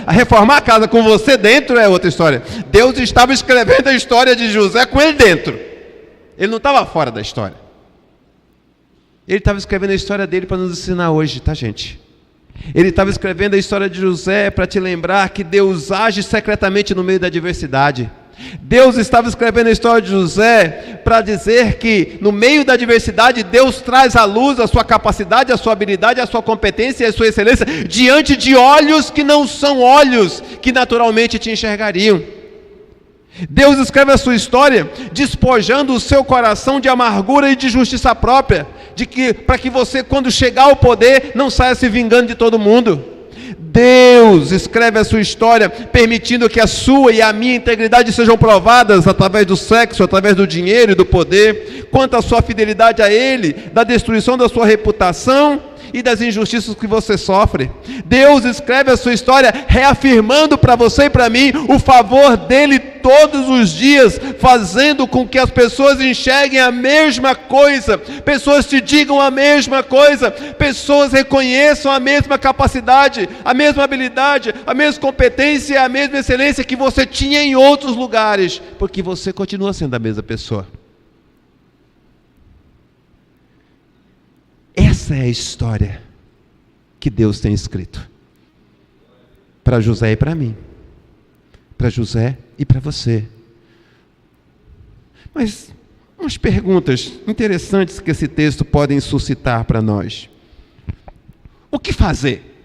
reformar a casa com você dentro é outra história. Deus estava escrevendo a história de José com ele dentro. Ele não estava fora da história. Ele estava escrevendo a história dele para nos ensinar hoje, tá, gente? Ele estava escrevendo a história de José para te lembrar que Deus age secretamente no meio da adversidade. Deus estava escrevendo a história de José para dizer que no meio da adversidade Deus traz à luz a sua capacidade, a sua habilidade, a sua competência e a sua excelência diante de olhos que não são olhos que naturalmente te enxergariam. Deus escreve a sua história despojando o seu coração de amargura e de justiça própria, para que você, quando chegar ao poder, não saia se vingando de todo mundo. Deus escreve a sua história permitindo que a sua e a minha integridade sejam provadas através do sexo, através do dinheiro e do poder, quanto à sua fidelidade a Ele, da destruição da sua reputação e das injustiças que você sofre. Deus escreve a sua história reafirmando para você e para mim o favor dele todos os dias, fazendo com que as pessoas enxerguem a mesma coisa, pessoas te digam a mesma coisa, pessoas reconheçam a mesma capacidade, a mesma habilidade, a mesma competência e a mesma excelência que você tinha em outros lugares, porque você continua sendo a mesma pessoa. Essa é a história que Deus tem escrito para José e para mim, para José e para você. Mas umas perguntas interessantes que esse texto pode suscitar para nós. O que fazer?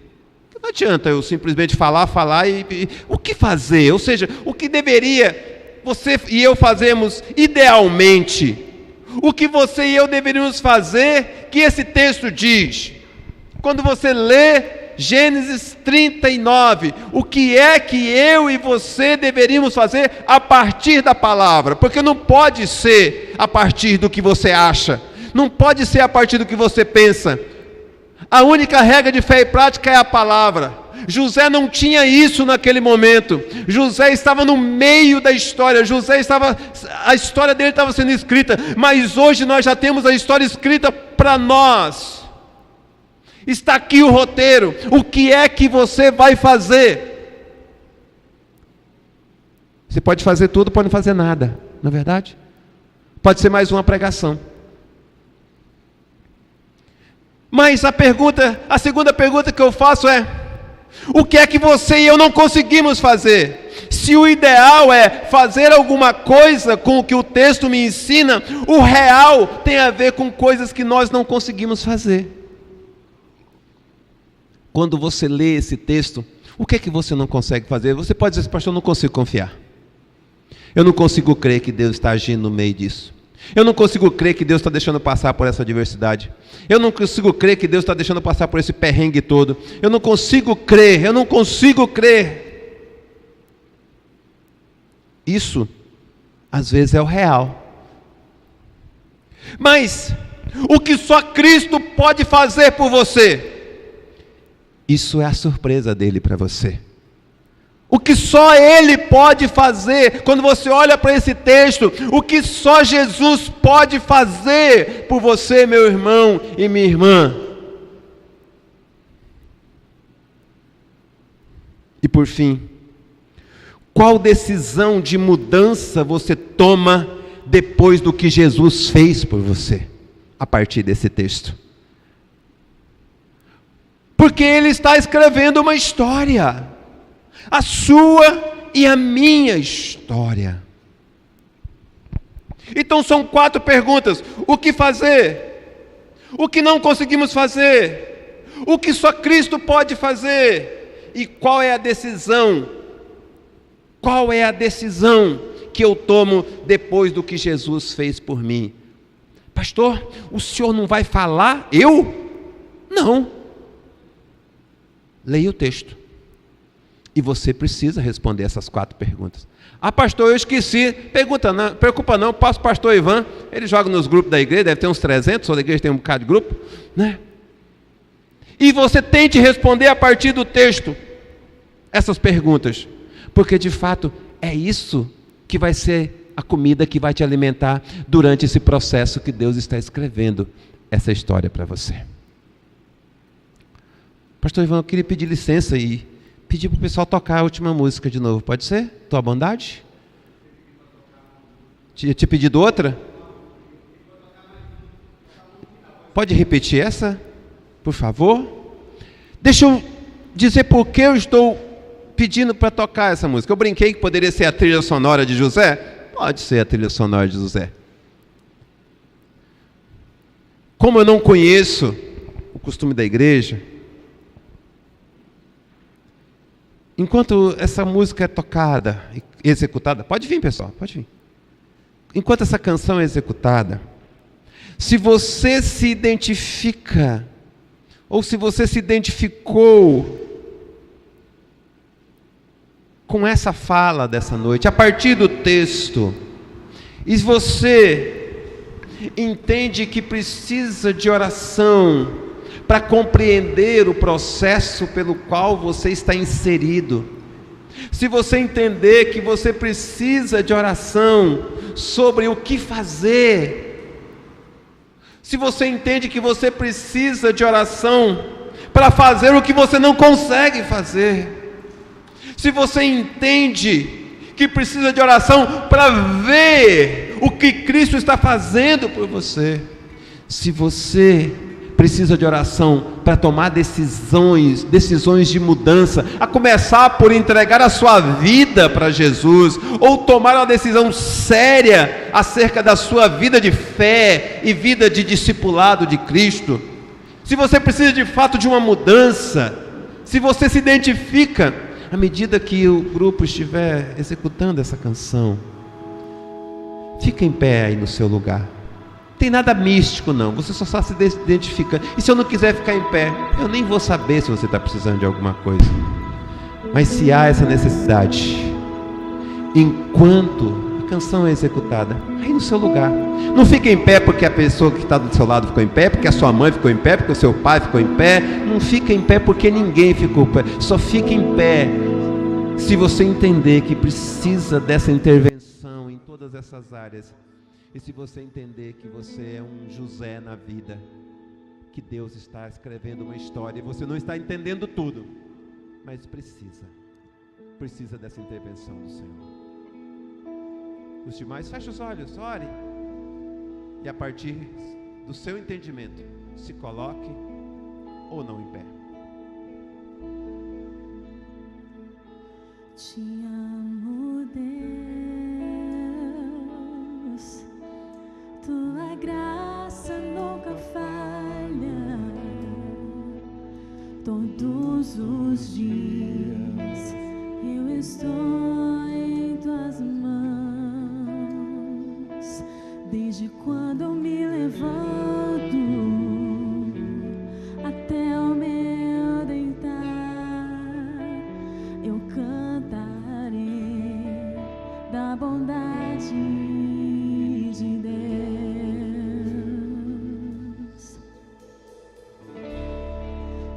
Não adianta eu simplesmente falar e o que fazer? Ou seja, o que deveria você e eu fazermos idealmente? O que você e eu deveríamos fazer, que esse texto diz? Quando você lê Gênesis 39, o que é que eu e você deveríamos fazer a partir da palavra? Porque não pode ser a partir do que você acha, não pode ser a partir do que você pensa. A única regra de fé e prática é a palavra. José não tinha isso naquele momento. José estava no meio da história. A história dele estava sendo escrita, mas hoje nós já temos a história escrita para nós. Está aqui o roteiro. O que é que você vai fazer? Você pode fazer tudo, pode não fazer nada, não é verdade? Pode ser mais uma pregação. Mas a segunda pergunta que eu faço é: o que é que você e eu não conseguimos fazer? Se o ideal é fazer alguma coisa com o que o texto me ensina, o real tem a ver com coisas que nós não conseguimos fazer. Quando você lê esse texto, o que é que você não consegue fazer? Você pode dizer: pastor, eu não consigo confiar. Eu não consigo crer que Deus está agindo no meio disso. Eu não consigo crer que Deus está deixando passar por essa adversidade. Eu não consigo crer que Deus está deixando passar por esse perrengue todo. Eu não consigo crer. Isso, às vezes, é o real. Mas, o que só Cristo pode fazer por você, isso é a surpresa dele para você. O que só Ele pode fazer, quando você olha para esse texto, o que só Jesus pode fazer por você, meu irmão e minha irmã. E por fim, qual decisão de mudança você toma depois do que Jesus fez por você, a partir desse texto? Porque Ele está escrevendo uma história, a sua e a minha história. Então são 4 perguntas: o que fazer? O que não conseguimos fazer? O que só Cristo pode fazer? E qual é a decisão? Qual é a decisão que eu tomo depois do que Jesus fez por mim? Pastor, o senhor não vai falar? Eu? Não. Leia o texto. E você precisa responder essas 4 perguntas. Ah, pastor, eu esqueci. Pergunta não, preocupa não, passa o pastor Ivan, ele joga nos grupos da igreja, deve ter uns 300, toda igreja tem um bocado de grupo, né? E você tente responder a partir do texto essas perguntas, porque de fato é isso que vai ser a comida que vai te alimentar durante esse processo que Deus está escrevendo essa história para você. Pastor Ivan, eu queria pedir licença e pedir para o pessoal tocar a última música de novo, pode ser? Tua bondade? Tinha pedido outra? Pode repetir essa, por favor? Deixa eu dizer por que eu estou pedindo para tocar essa música. Eu brinquei que poderia ser a trilha sonora de José. Pode ser a trilha sonora de José. Como eu não conheço o costume da igreja, enquanto essa música é tocada, executada, pode vir, pessoal, pode vir. Enquanto essa canção é executada, se você se identifica, ou se você se identificou com essa fala dessa noite, a partir do texto, e você entende que precisa de oração para compreender o processo pelo qual você está inserido, se você entender que você precisa de oração sobre o que fazer, se você entende que você precisa de oração para fazer o que você não consegue fazer, se você entende que precisa de oração para ver o que Cristo está fazendo por você, se você precisa de oração para tomar decisões de mudança, a começar por entregar a sua vida para Jesus, ou tomar uma decisão séria acerca da sua vida de fé e vida de discipulado de Cristo, se você precisa de fato de uma mudança, se você se identifica, à medida que o grupo estiver executando essa canção, fica em pé aí no seu lugar. Não tem nada místico não, você só se identifica. E se eu não quiser ficar em pé, eu nem vou saber se você está precisando de alguma coisa. Mas se há essa necessidade, enquanto a canção é executada, aí no seu lugar. Não fique em pé porque a pessoa que está do seu lado ficou em pé, porque a sua mãe ficou em pé, porque o seu pai ficou em pé. Não fica em pé porque ninguém ficou em pé. Só fique em pé se você entender que precisa dessa intervenção em todas essas áreas. E se você entender que você é um José na vida, que Deus está escrevendo uma história, e você não está entendendo tudo, mas precisa dessa intervenção do Senhor. Os demais, feche os olhos, ore. E a partir do seu entendimento, se coloque ou não em pé. Te amo, Deus, tua graça nunca falha. Todos os dias eu estou em tuas mãos, desde quando eu me levanto até o meu deitar, eu cantarei da bondade de Deus.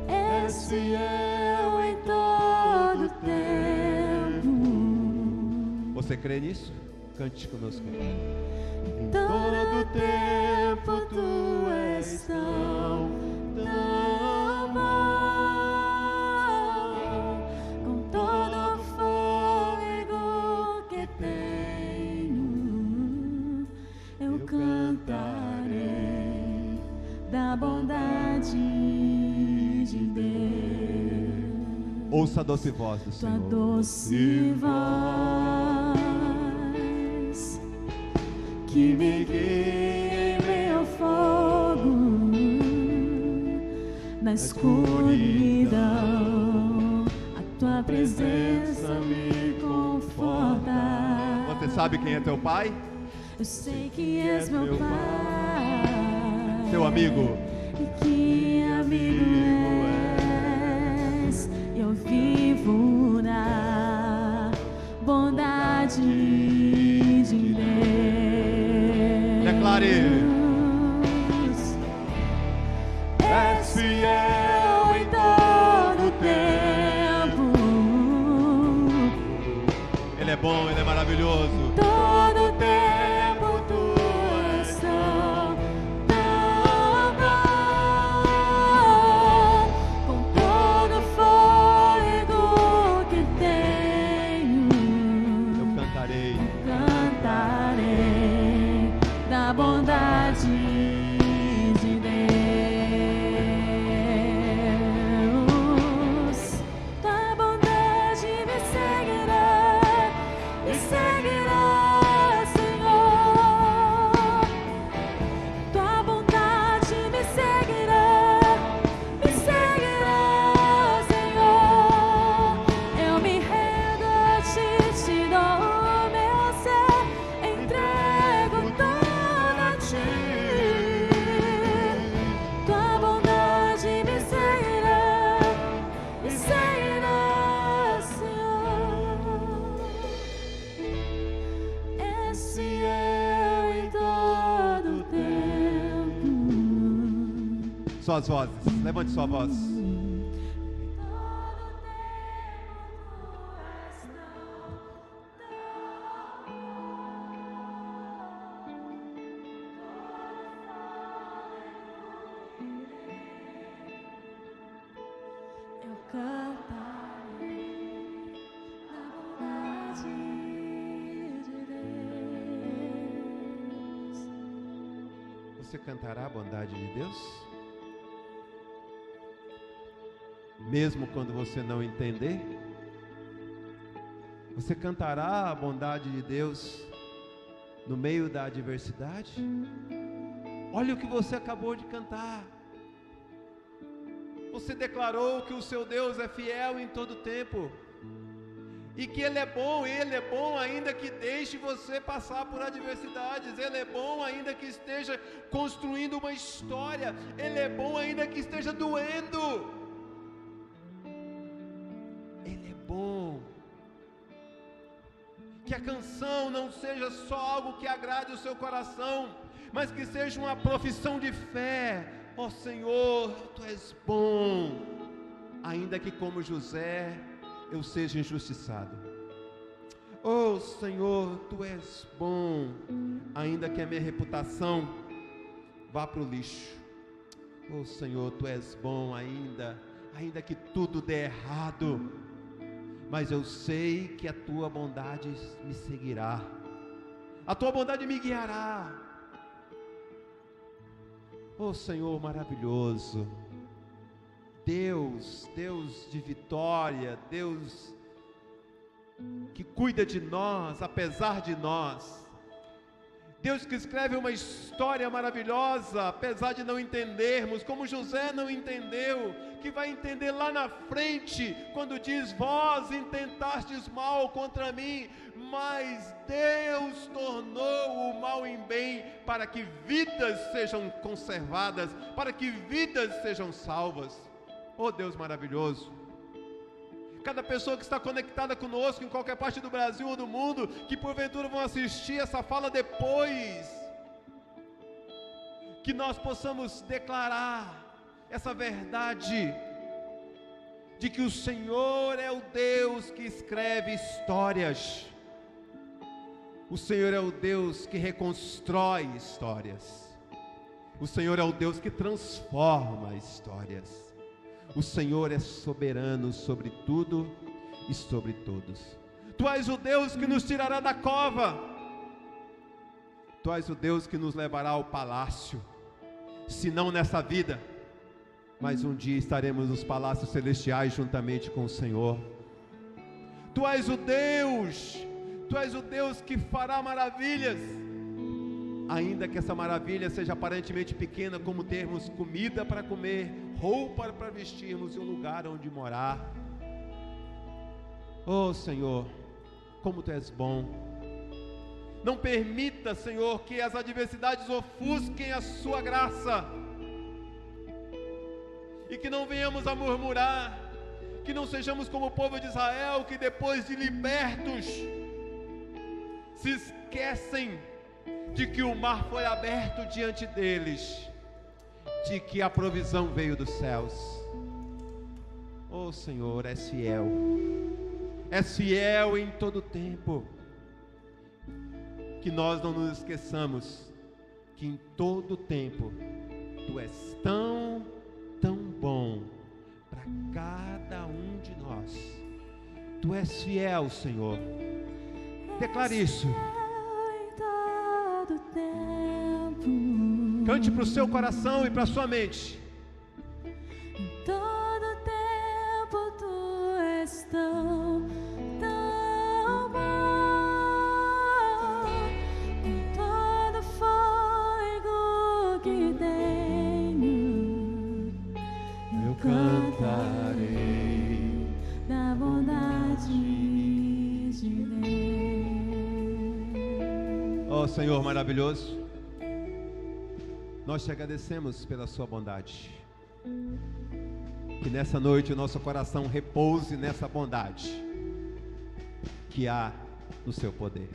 És fiel em todo tempo. Você crê nisso? Cante conosco. Em todo tempo tu és tão bom. Com todo o fôlego que tenho, eu cantarei da bondade de Deus. Ouça a doce voz do Tua Senhor. doce voz que me guia em meio ao fogo, na escuridão, a tua presença me conforta. Você sabe quem é teu pai? Eu sei que és meu pai, Teu amigo. e que amigo és. Eu vivo na bondade de Deus. Declare. És fiel em todo tempo. Ele é bom, ele é maravilhoso. Todo tempo tu és tão bom. Com todo o fôlego que tenho, Eu cantarei. cantarei da bondade de Deus. Tua bondade me seguirá, Senhor. Tua bondade me seguirá, Senhor. Eu me rendo a ti, te dou o meu ser, entrego tudo a ti. Tua bondade me seguirá, Senhor. És fiel em todo tempo. Suas vozes. Levante sua voz. Todo tempo tu és eu cantarei na bondade de Deus. Você cantará a bondade de Deus? Mesmo quando você não entender? Você cantará a bondade de Deus no meio da adversidade? Olha o que você acabou de cantar. Você declarou que o seu Deus é fiel em todo tempo. E que Ele é bom ainda que deixe você passar por adversidades. Ele é bom ainda que esteja construindo uma história. Ele é bom ainda que esteja doendo. Ele é bom. Que a canção não seja só algo que agrade o seu coração, mas que seja uma profissão de fé. Ó Senhor, Tu és bom, ainda que como José eu seja injustiçado. Ó Senhor, Tu és bom, ainda que a minha reputação vá para o lixo. Ó Senhor, Tu és bom ainda que tudo dê errado, mas eu sei que a Tua bondade me seguirá. A tua bondade me guiará. Oh Senhor maravilhoso, Deus de vitória, Deus que cuida de nós, apesar de nós. Deus que escreve uma história maravilhosa, apesar de não entendermos, como José não entendeu, que vai entender lá na frente, quando diz: vós intentastes mal contra mim, mas Deus tornou o mal em bem, para que vidas sejam conservadas, para que vidas sejam salvas. Oh Deus maravilhoso, cada pessoa que está conectada conosco em qualquer parte do Brasil ou do mundo, que porventura vão assistir essa fala depois, que nós possamos declarar essa verdade, de que o Senhor é o Deus que escreve histórias, o Senhor é o Deus que reconstrói histórias, o Senhor é o Deus que transforma histórias. O Senhor é soberano sobre tudo e sobre todos. Tu és o Deus que nos tirará da cova. Tu és o Deus que nos levará ao palácio. Se não nessa vida, mas um dia estaremos nos palácios celestiais juntamente com o Senhor. Tu és o Deus que fará maravilhas, ainda que essa maravilha seja aparentemente pequena, como termos comida para comer, roupa para vestirmos e um lugar onde morar. Oh Senhor, como Tu és bom. Não permita, Senhor, que as adversidades ofusquem a Sua graça, e que não venhamos a murmurar, que não sejamos como o povo de Israel, que depois de libertos se esquecem de que o mar foi aberto diante deles, de que a provisão veio dos céus. Oh Senhor, és fiel em todo tempo. Que nós não nos esqueçamos que em todo tempo Tu és tão bom para cada um de nós. Tu és fiel, Senhor. Declare isso. Cante para o seu coração e para a sua mente. Em todo tempo Tu és tão bom. Com todo fôlego que tenho, eu cantarei da bondade de Deus. Oh Senhor maravilhoso, nós Te agradecemos pela Sua bondade. Que nessa noite o nosso coração repouse nessa bondade que há no Seu poder.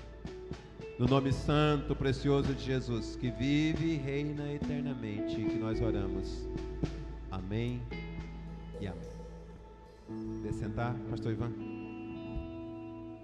No nome santo, precioso de Jesus, que vive e reina eternamente, que nós oramos. Amém e amém. Desce sentar, Pastor Ivan.